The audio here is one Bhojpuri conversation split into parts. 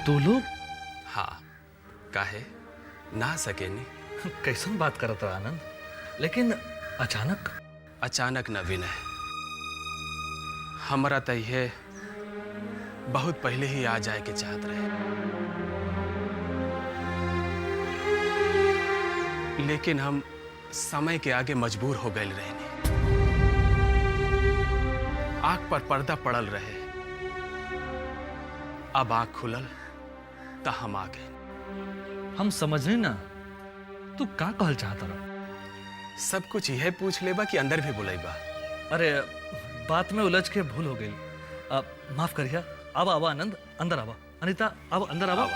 तू लोग हाँ काहे ना सके नहीं। कैसन बात करत रहा आनंद, लेकिन अचानक अचानक न विनय, हमारा तो ये बहुत पहले ही आ जाए के चाहत रहे, लेकिन हम समय के आगे मजबूर हो गए रहने। आंख पर पर्दा पड़ल रहे, अब आंख खुलल तो हम आ गए। हम समझने ना तू का कहल चाहता रहा। सब कुछ यह पूछ लेबा कि अंदर भी बुलाइबा? अरे बात में उलझ के भूल हो गई, माफ करिए। अब आवा आनंद, अंदर आवा। अनीता अब अंदर आवा।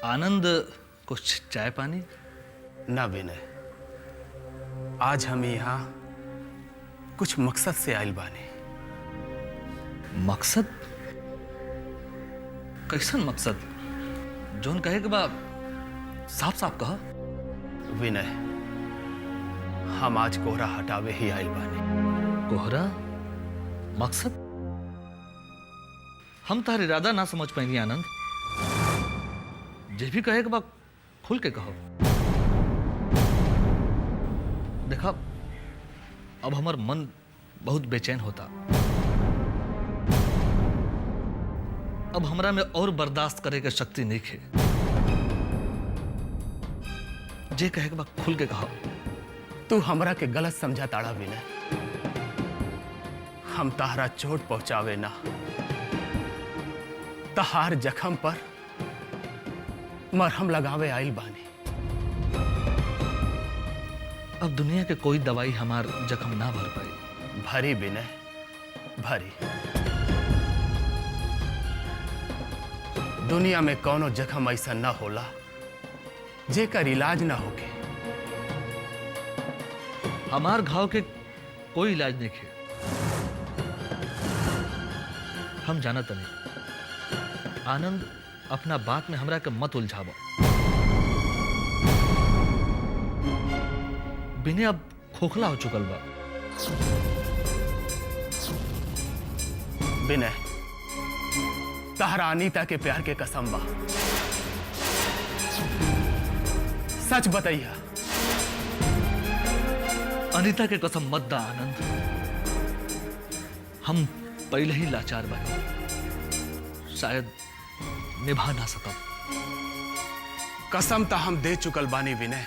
आनंद कुछ चाय पानी? ना विनय, आज हम यहाँ कुछ मकसद से आयल बानी। मकसद? कैसन मकसद? जोन कहे के बा साफ साफ कहा। विनय, हम आज कोहरा हटावे ही आयल बानी। कोहरा? मकसद? हम तार इरादा ना समझ पाएंगे आनंद। जे भी कहे के बा खुल के कहो। देखा, अब हमार मन बहुत बेचैन होता। अब हमरा में और बर्दाश्त करे के शक्ति नहीं है। जे कहे के बा खुल के कहो। तू हमरा के गलत समझा ताड़ा विनय। हम तारा चोट पहुंचावे ना, तहार जख्म पर मरहम लगावे आइल बानी। अब दुनिया के कोई दवाई हमार जख्म ना भर पाई। भरी विनय, भरी। दुनिया में कोनो जख्म ऐसा ना होला जेकर इलाज ना होके। हमार घाव के कोई इलाज नहीं है। हम जानत नहीं। आनंद, अपना बात में हमरा के मत उलझावा। बिने अब खोखला हो चुकल बा। विनय, तहरा अनीता के प्यार के कसम बा, सच बताइया। अनीता के कसम मत दा आनंद। हम पहले ही लाचार बने, शायद निभा ना सकब। कसम तो हम दे चुकल बानी विनय,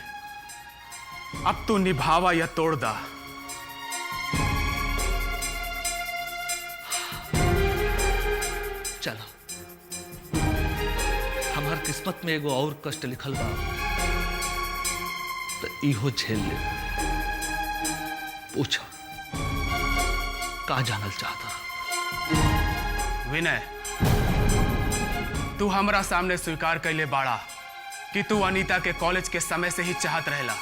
अब तू निभावा या तोड़ दा। चलो, हमार किस्मत में एगो और कष्ट लिखल बा, तो इहो झेल ले। पूछा का जानल चाहता? विनय, तू हमरा सामने स्वीकार कैले बाड़ा कि तू अनीता के कॉलेज के समय से ही चाहत रहेला।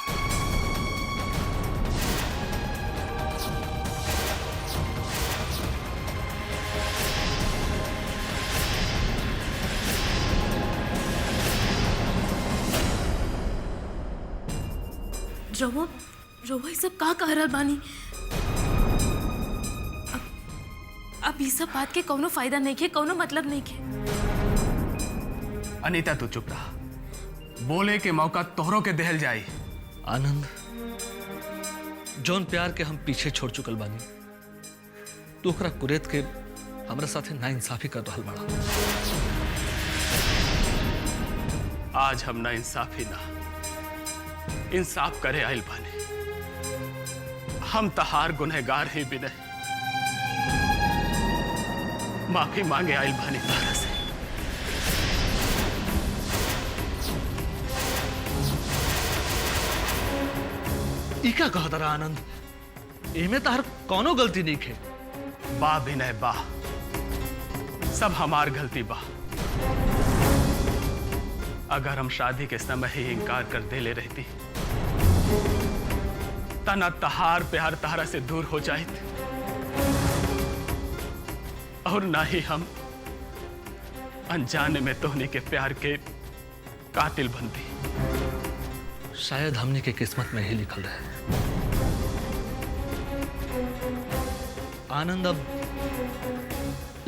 रउआ सब का कह रहल बानी? अब इस सब बात के कोनो फायदा नहीं है, कोनो मतलब नहीं है। अनीता, तू चुप रहा। बोले के मौका तोहरों के देहल जाई। आनंद, जौन प्यार के हम पीछे छोड़ चुकल बानी, तू ओकरा कुरेद के हमरा साथे नाइंसाफी कर रहल बाड़ा। आज हम ना इंसाफी ना इंसाफ करे आइल बानी। हम तहार गुनहगार ही विनय, माफी मांगे आइल बानी तारा से। इका कहा तारा आनंद, एमे तार कोनो गलती नहीं है। बा विनय बा, सब हमार गलती बा। अगर हम शादी के समय ही इनकार कर दे ले रहती, तना तहार प्यार तहरा से दूर हो जाए, और ना ही हम अनजाने में तोहनी के प्यार के कातिल बनती। शायद हमने के किस्मत में ही लिखल रहे। आनंद अब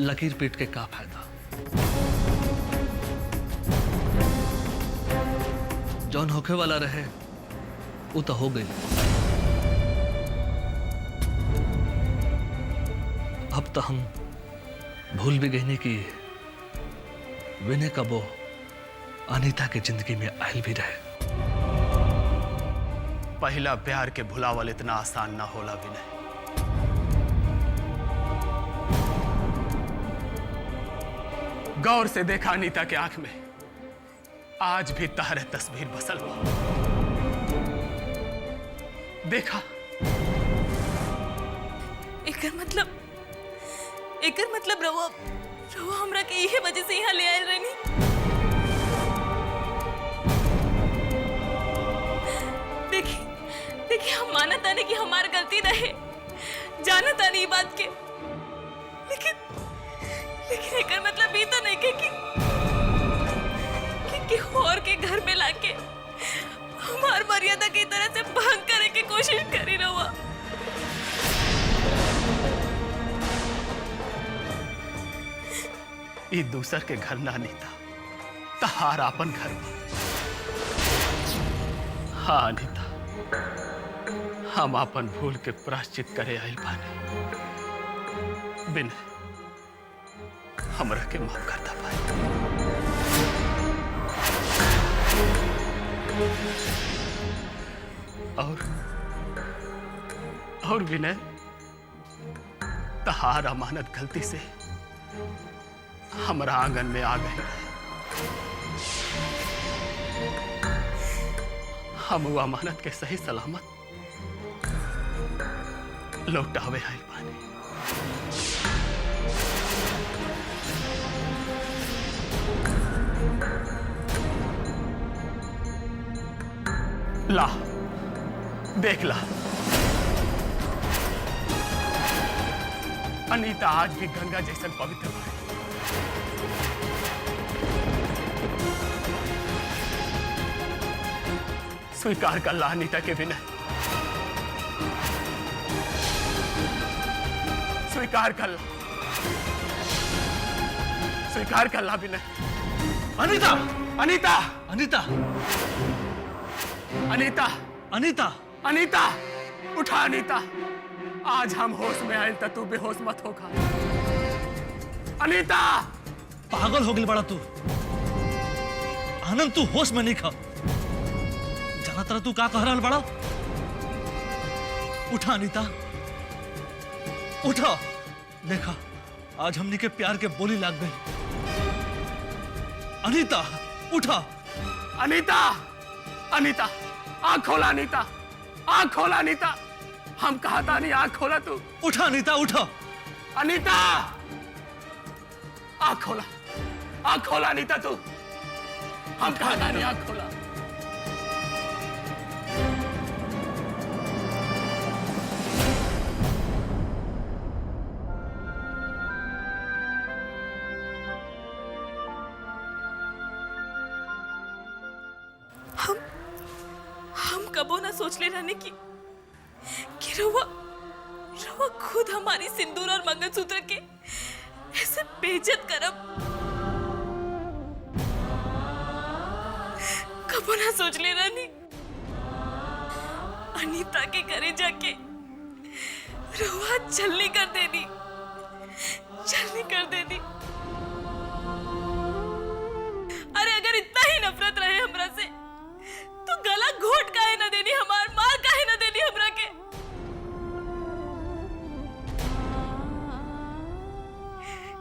लकीर पीट के का फायदा। जौन होखे वाला रहे वो तो हो गई। अब तो हम भूल भी गए कि विनय कबो अनीता के जिंदगी में आयल भी रहे। पहला प्यार के भुलावल इतना आसान ना होला विनय। गौर से देखा अनीता के आंख में आज भी तारे तस्वीर बसल बा। देखा एकर मतलब रवा हमरा के इहे वजह से यहाँ ले आयल रहनी। देखी हम मानत तानी कि हमार गलती रहे, जानत तानी ई बात के, लेकिन एकर मतलब ई तो नहीं के कि और के घर में लाके हमार मर्यादा की तरह से भंग करे की कोशिश करी रवा। ई दूसर के घर ना अनीता, तहार आपन घर बा। हाँ अनीता, हम आपन भूल के प्रायश्चित करे आइल बानी। विनय हमरा के माफ करता भाई। और विनय, तहार अमानत गलती से हमरा आंगन में आ गई। हम वो अमानत के सही सलामत लौटावे आइल बानी। ला देख ला, अनीता आज भी गंगा जैसन पवित्र है। स्वीकार कर ला अनीता के विनय, स्वीकार कर ला, स्वीकार कर ला विनय। अनीता, अनीता, अनीता, अनीता, अनीता, अनीता, उठा अनीता। आज हम होश में आए तो तू बेहोश मत होगा। अनीता, पागल हो गई बड़ा तू। आनंद तू होश में नहीं खा। जाना तरह तू का कह रहा बड़ा। उठा अनीता, उठा। देखा आज हमनी के प्यार के बोली लाग गई। अनीता उठा। अनीता, अनीता आँख खोला। अनीता आँख खोला। अनीता हम कहा था नहीं, आँख खोला तू। उठा अनीता, उठा। अनीता आँख खोला, आँख खोला अनीता तू। हम कहा था नहीं, आँख खोला। हम कबो ना सोच ले रहने की कि रवा खुद हमारी सिंदूर और मंगलसूत्र के ऐसे बेइज्जत करब। कबो ना सोच ले रहनी अनीता के घरे जाके रवा छलनी कर देनी। अरे अगर इतना ही नफरत रहे हमरा से तो गला घोट काहे ना देनी, हमार मार काहे ना देनी हमरा के।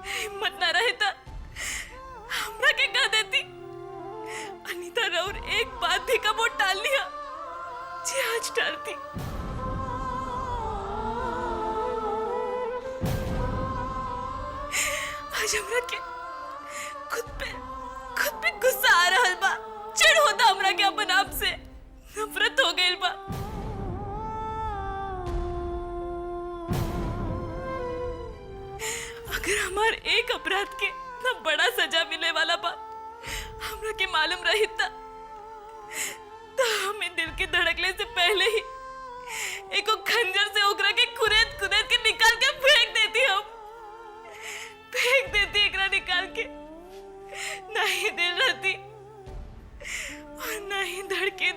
हिम्मत ना रहे था हमरा के कह देती। अनीता राउर एक बात भी कबो टाल लिया जी आज टालती। आज हमरा के खुद पे गुस्सा आ रहल बा। चिढ़ होता हमरा के अपन आप से, नफरत हो गई बा। अगर हमार एक अपराध के इतना बड़ा सजा मिले वाला बा हमरा के मालूम रही था तो हमें दिल के धड़कने से पहले ही एको खंजर से ओकरा के कुरेद कुरेद के निकाल के फेंक देती एकरा निकाल के। ना ही दिल रहती और ना ही धड़के।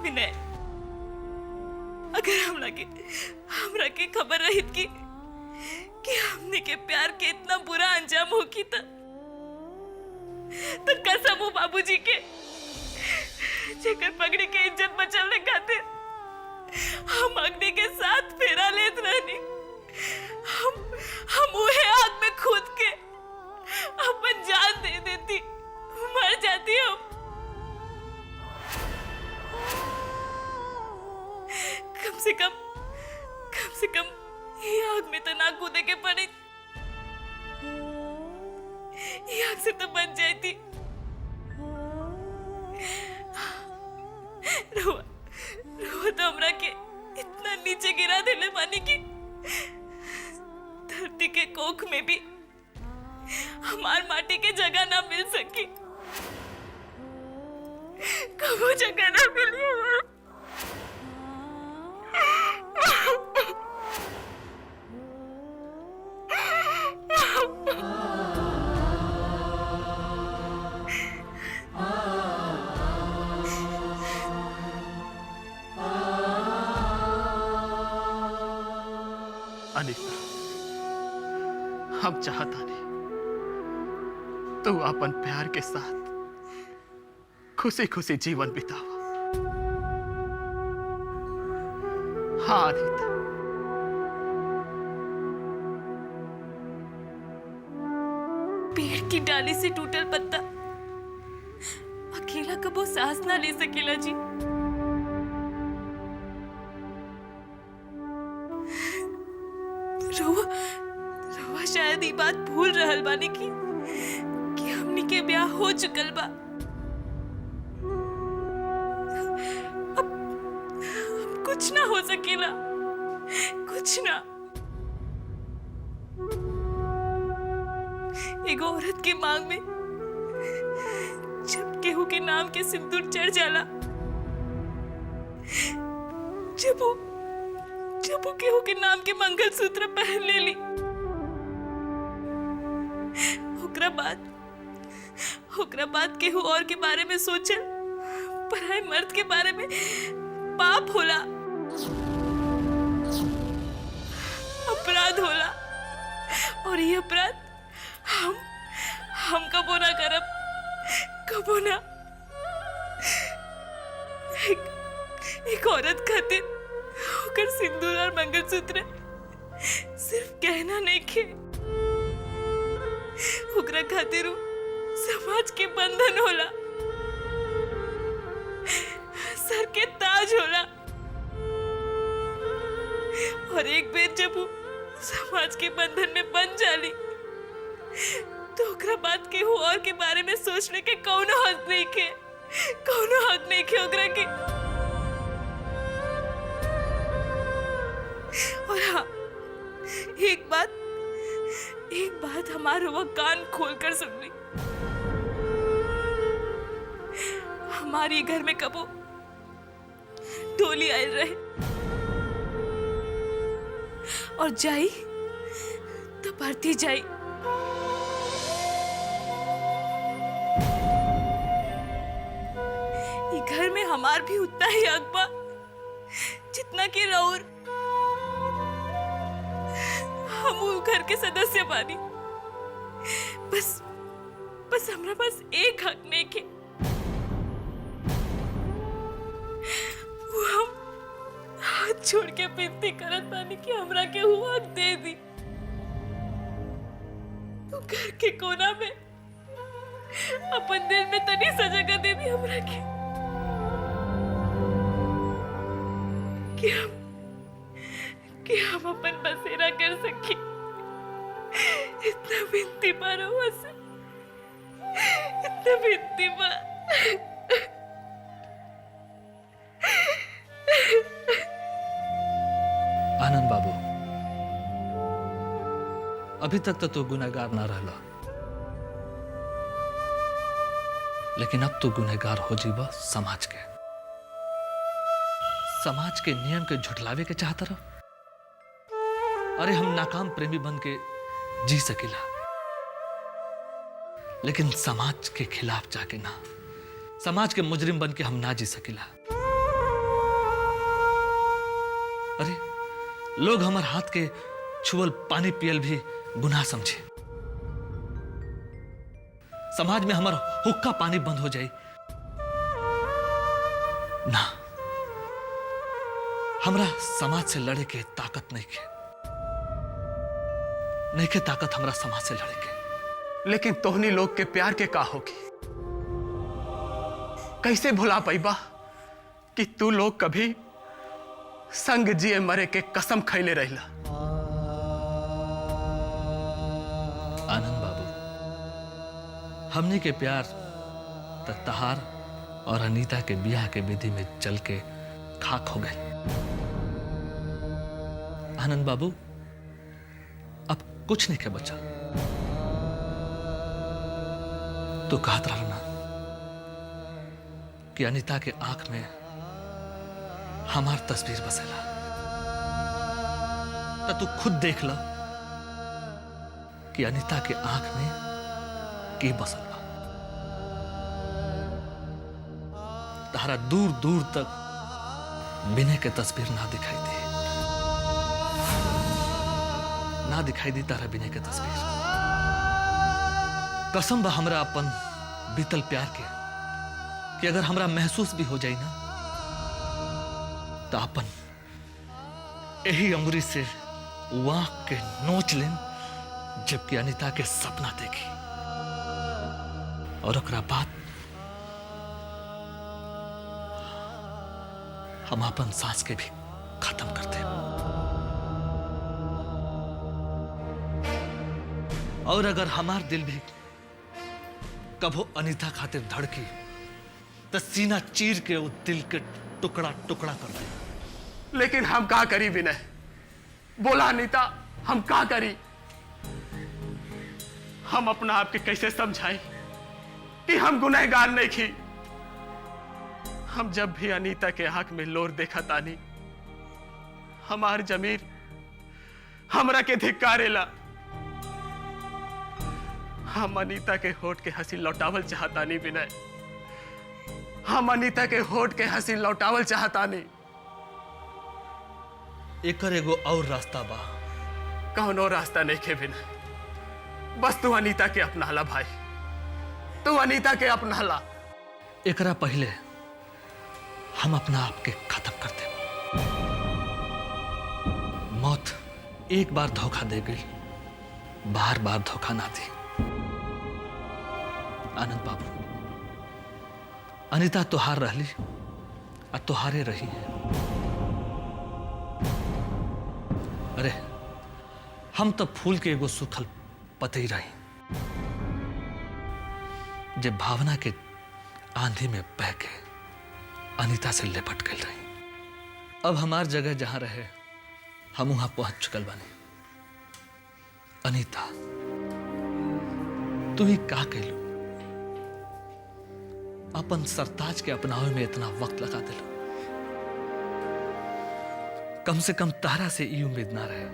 विनय, अगर हमरा के खबर रही कि हमने के प्यार के इतना बुरा अंजाम होगी तो कसम हो बाबूजी के जेकर पगड़ी के इज्जत बचाने खातिर हम अग्नि के साथ फेरा लेत रहनी। हम उहे आग में कूद के अपन जान दे देती, मर जाती हम। कम से कम ये आग में तो ना कूदे के पड़े, ये आग से तो बच जाती। रोआ तो हमरा के इतना नीचे गिरा देले पानी की धरती के कोख में भी हमार माटी के जगह ना मिल सकी, कबो जगह ना मिली हमार। अनीता, हम चाहता नहीं तू अपन प्यार के साथ खुशी खुशी जीवन बितावा। हाँ अनीता, पेड़ की डाली से टूटल पत्ता अकेला कबो सांस ना ले सकेला जी। रोवा शायद ये बात भूल रहल बानी कि हमनी के ब्याह हो चुकल बा। अब कुछ ना हो सकेला, कुछ ना। एगो औरत के मांग में जब केहू के नाम के सिंदूर चढ़ जाला, जब वो केहू के नाम के मंगलसूत्र पहन ले ली, ओकरा बाद केहू और के बारे में सोचल पराये मर्द के बारे में पाप होला, अपराध होला। और ये अपराध हम कबो ना करब, कबो ना। एक औरत खातिर ओकर सिंदूर और मंगलसूत्र सिर्फ कहना नहीं खे, ओकरा खातिर समाज के बंधन होला, सर के ताज होला। और एक बेर जब वो समाज के बंधन में बन जाली तो ओकरा बाद केहू और के बारे में सोचने के कौनो हक नहीं खे ओकरा के। और हाँ, एक बात हमारा वो कान खोलकर सुन ली। हमारी घर में कबो डोली आई रहे और जाई तो बढ़ती जाई। ये घर में हमार भी उतना ही हक बा जितना कि रउर। हम वो घर के सदस्य बानी, बस हमरा पास एक हक नहीं के, वो हम हाथ छोड़ के विनती करत बानी कि हमरा के वो हक दे दी। तो घर के कोना में अपन दिल में तनी सा जगह दे दी हमरा के कि हम अपन बसेरा कर सके। इतना विनती पारो से, इतना विनती पा। आनंद बाबू, अभी तक तो तू गुनहगार ना रहला, लेकिन अब तू गुनहगार हो जीवा समाज के। समाज के नियम के झुठलावे के चाहता रह। अरे हम नाकाम प्रेमी बन के जी सकिला, लेकिन समाज के खिलाफ जाके ना, समाज के मुजरिम बन के हम ना जी सकिला। अरे लोग हमार हाथ के छुअल पानी पियल भी गुनाह समझे। समाज में हमार हुक्का पानी बंद हो जाए ना, हमरा समाज से लड़े के ताकत नहीं के ताकत हमरा समाज से लड़े के। लेकिन तोहनी लोग के प्यार के का होगी? कैसे भुला पाइबा कि तू लोग कभी संग जिए मरे के कसम खैले रहला। आनंद बाबू, हमने के प्यार तहार और अनीता के ब्याह के विधि में चल के खाक हो गए। आनंद बाबू, अब कुछ नहीं के बचा। तो कहत रहा ना कि अनीता के आंख में हमार तस्वीर बसेला, तो तू खुद देख ला कि अनीता के आंख में के बसल बा। तारा दूर दूर तक विनय के तस्वीर ना दिखाई दी, ना दिखाई दी तारा विनय के तस्वीर। कसम बा हमरा अपन बीतल प्यार के कि अगर हमरा महसूस भी हो जाए ना, तो अपन यही अंगुरी से वाक के नोच लें जबकि अनीता के सपना देखी, और ओकरा बाद हम अपन सांस के भी खत्म कर दे। और अगर हमार दिल भी कभो अनीता खातिर धड़की, तो सीना चीर के उस दिल के टुकड़ा टुकड़ा कर दे। लेकिन हम का करी विनय? बोला अनीता, हम का करी? हम अपना आप के कैसे समझाएं कि हम गुनहगार नहीं की? हम जब भी अनीता के आंख में लोर देखा तानी, हमार जमीर हमरा के धिक्कारेला। हम अनीता के होठ के हंसी लौटावल चाहतानी विनय, हम अनीता के होठ के हंसी लौटावल चाहतानी। एकर एगो और रास्ता बा। कौन और रास्ता नहीं के विनय? बस तू अनीता के अपनाला भाई, तू अनीता के अपनाला। एकरा पहले हम अपना आप के खत्म कर दे। मौत एक बार धोखा दे गई, बार बार धोखा ना दी। आनंद बाबू, अनीता तोहार रहली और तोहारे रही है। अरे हम तो फूल के एगो सूखल पतई रही, जे भावना के आंधी में बह के अनीता से लिपट गई रही। अब हमार जगह जहां रहे हम वहां पहुंच चुकल बानी। अनीता, तू ही का कहलू? अपन सरताज के अपनावे में इतना वक्त लगा दिलो। कम से कम तारा से ई उम्मीद ना रहे।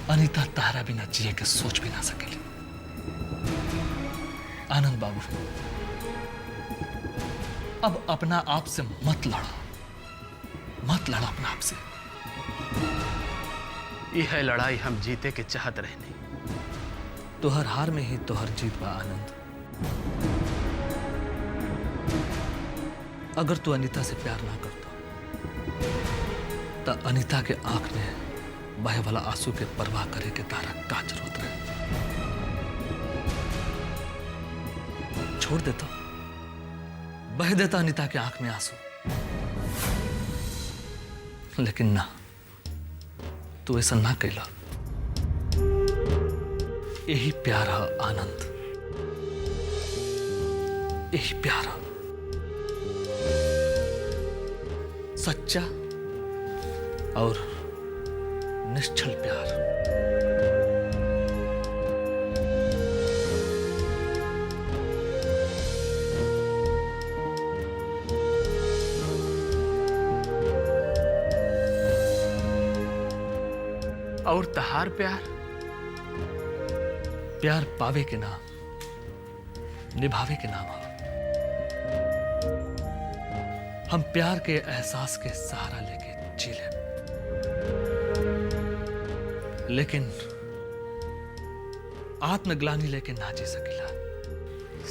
अनीता तारा बिना जिए के सोच भी ना सकेली। आनंद बाबू, अब अपना आप से मत लड़ा, मत लड़ा अपना आप से। यह लड़ाई हम जीते के चाहत रहनी। तोहर हार में ही तोहर जीत बा आनंद। अगर तू अनीता से प्यार ना करता, तो अनीता के आंख में बहे वाला आंसू के परवाह करे के तारा का जरूरत रहे? छोड़ देता, बह देता अनीता के आंख में आंसू। लेकिन ना, तू ऐसा ना कैला। यही प्यार है आनंद, यही प्यार, सच्चा और निश्चल प्यार। और तहार प्यार? प्यार पावे के नाम, निभावे के नाम हो। हम प्यार के एहसास के सहारा लेके जी ले, लेकिन आत्मग्लानि लेके ना जी सकिला।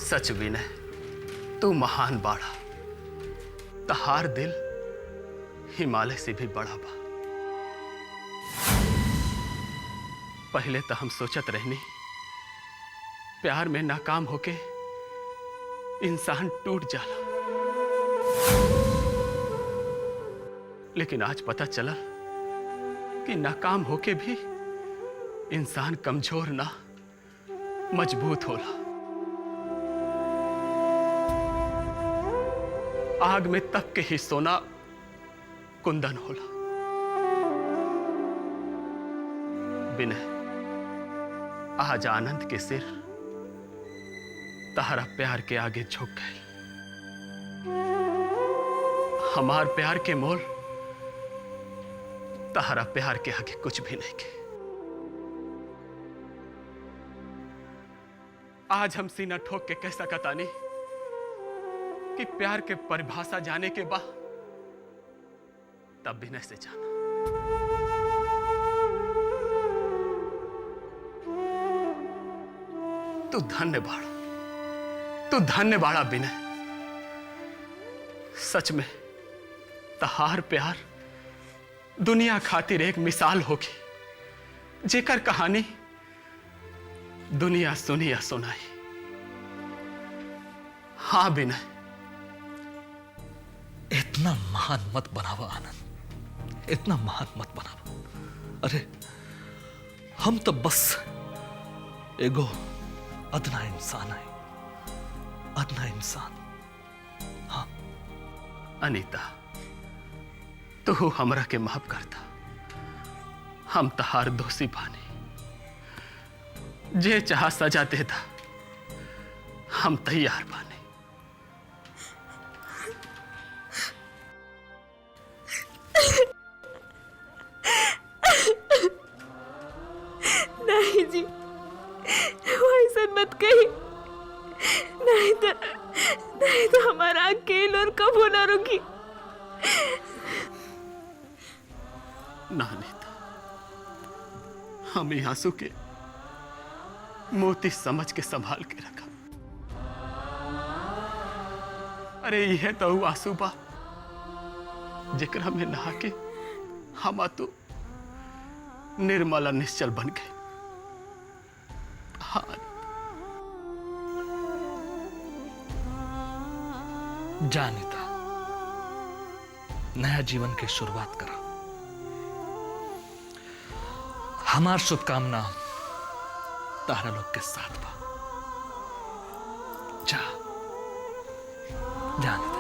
सच विनय, तू महान बाड़ा। तहार दिल हिमालय से भी बड़ा बा। पहले तो हम सोचत रहनी प्यार में नाकाम होके इंसान टूट जाला, लेकिन आज पता चला कि नाकाम होके भी इंसान कमजोर ना, मजबूत होला। आग में तप के ही सोना कुंदन होला। विनय, आज आनंद के सिर तहरा प्यार के आगे झुक गए। हमार प्यार के मोल तहरा प्यार के आगे कुछ भी नहीं के। आज हम सीना ठोक के कह सकता नहीं कि प्यार के परिभाषा जाने के बाद तब विनय से जाना। तू धन्य बाड़ा, तू धन्य बाड़ा विनय। सच में तहार प्यार दुनिया खातिर एक मिसाल होगी, जेकर कहानी दुनिया सुनी या सुनाई। हाँ विनय, इतना महान मत बनावा आनंद, इतना महान मत बनावा। अरे हम तो बस एगो अदना इंसान है, अदना इंसान। हाँ अनीता, तू हमरा के माफ करता। हम तहार दोषी बानी। जे चाह सजा देता, हम तैयार बानी। नहीं जी, वैसे मत कही। नहीं तो हमारा अकेल और कबो ना रुकी। ना नीता, हम ये आंसू के मोती समझ के संभाल के रखा। अरे यह तो वो आंसू बा जेकरा में नहा के हम तो निर्मल और निश्चल बन गए। हाँ जानिता, नया जीवन की शुरुआत करा। हमार शुभकामना तारा लोग के साथ बा। जा जानिता।